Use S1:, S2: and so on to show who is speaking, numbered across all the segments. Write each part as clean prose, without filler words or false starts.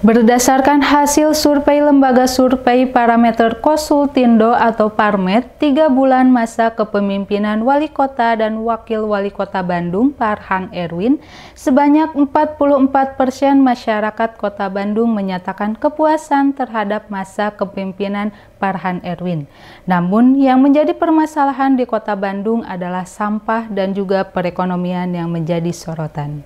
S1: Berdasarkan hasil survei Lembaga Survei Parameter Konsultindo atau Parmet, 3 bulan masa kepemimpinan Wali Kota dan Wakil Wali Kota Bandung, Farhan Erwin, sebanyak 44% masyarakat Kota Bandung menyatakan kepuasan terhadap masa kepemimpinan Farhan Erwin. Namun, yang menjadi permasalahan di Kota Bandung adalah sampah dan juga perekonomian yang menjadi sorotan.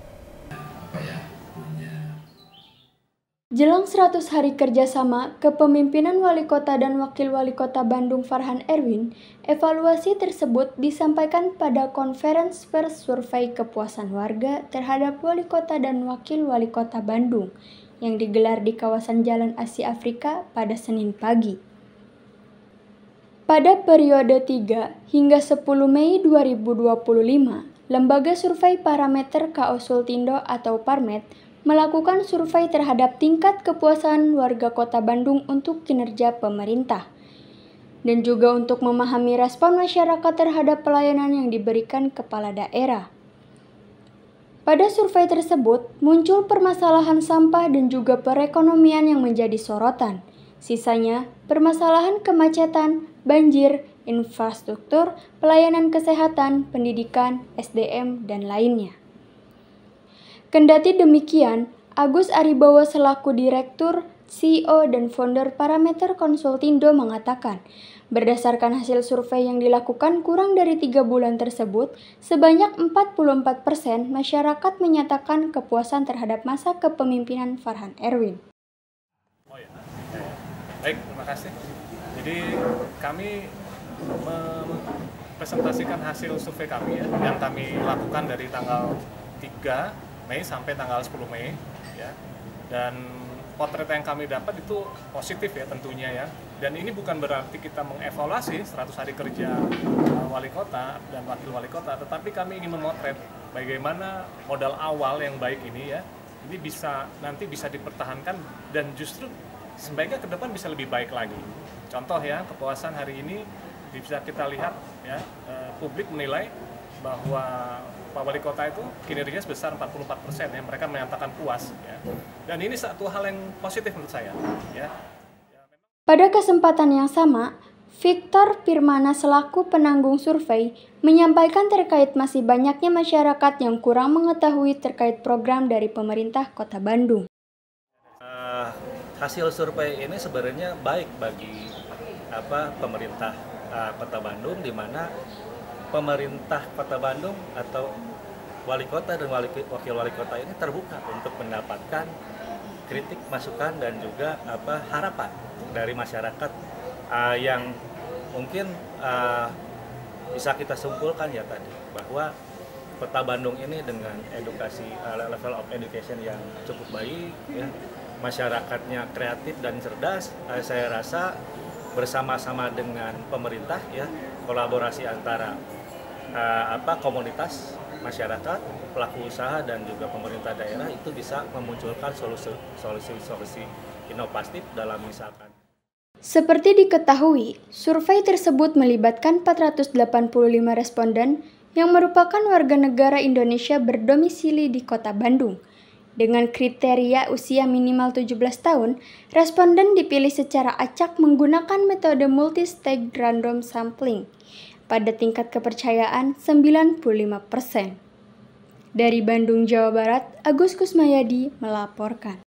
S2: Jelang 100 hari kerjasama kepemimpinan Wali Kota dan Wakil Wali Kota Bandung Farhan Erwin, evaluasi tersebut disampaikan pada konferensi pers survei kepuasan warga terhadap Wali Kota dan Wakil Wali Kota Bandung yang digelar di kawasan Jalan Asia Afrika pada Senin pagi. Pada periode 3 hingga 10 Mei 2025, Lembaga Survei Parameter Konsultindo atau Parmet melakukan survei terhadap tingkat kepuasan warga Kota Bandung untuk kinerja pemerintah dan juga untuk memahami respon masyarakat terhadap pelayanan yang diberikan kepala daerah. Pada survei tersebut, muncul permasalahan sampah dan juga perekonomian yang menjadi sorotan. Sisanya, permasalahan kemacetan, banjir, infrastruktur, pelayanan kesehatan, pendidikan, SDM, dan lainnya. Kendati demikian, Agus Aribowo selaku Direktur, CEO, dan Founder Parameter Konsultindo mengatakan, berdasarkan hasil survei yang dilakukan kurang dari 3 bulan tersebut, sebanyak 44% masyarakat menyatakan kepuasan terhadap masa kepemimpinan Farhan Erwin.
S3: Baik, terima kasih. Jadi kami mempresentasikan hasil survei kami yang kami lakukan dari tanggal 3 Mei sampai tanggal 10 Mei ya. Dan potret yang kami dapat itu positif ya tentunya ya. Dan ini bukan berarti kita mengevaluasi 100 hari kerja wali kota dan wakil wali kota, tetapi kami ingin memotret bagaimana modal awal yang baik ini ya. Ini nanti bisa dipertahankan dan justru sebaiknya ke depan bisa lebih baik lagi. Contoh ya, kepuasan hari ini bisa kita lihat ya, publik menilai bahwa Pak Wali Kota itu kinerjanya sebesar 44% ya, mereka menyatakan puas ya. Dan ini satu hal yang positif menurut saya ya.
S2: Pada kesempatan yang sama, Victor Firmana selaku penanggung survei menyampaikan terkait masih banyaknya masyarakat yang kurang mengetahui terkait program dari pemerintah Kota Bandung.
S4: Hasil survei ini sebenarnya baik bagi pemerintah Kota Bandung, di mana pemerintah Kota Bandung atau wali kota dan wakil wali kota ini terbuka untuk mendapatkan kritik, masukan, dan juga harapan dari masyarakat yang mungkin bisa kita simpulkan ya tadi, bahwa Kota Bandung ini dengan edukasi level of education yang cukup baik ya, masyarakatnya kreatif dan cerdas. Saya rasa bersama-sama dengan pemerintah ya, kolaborasi antara komunitas masyarakat, pelaku usaha, dan juga pemerintah daerah itu bisa memunculkan solusi inovatif dalam misalkan.
S2: Seperti diketahui, survei tersebut melibatkan 485 responden yang merupakan warga negara Indonesia berdomisili di Kota Bandung. Dengan kriteria usia minimal 17 tahun, responden dipilih secara acak menggunakan metode multi-stage random sampling pada tingkat kepercayaan 95%. Dari Bandung, Jawa Barat, Agus Kusmayadi melaporkan.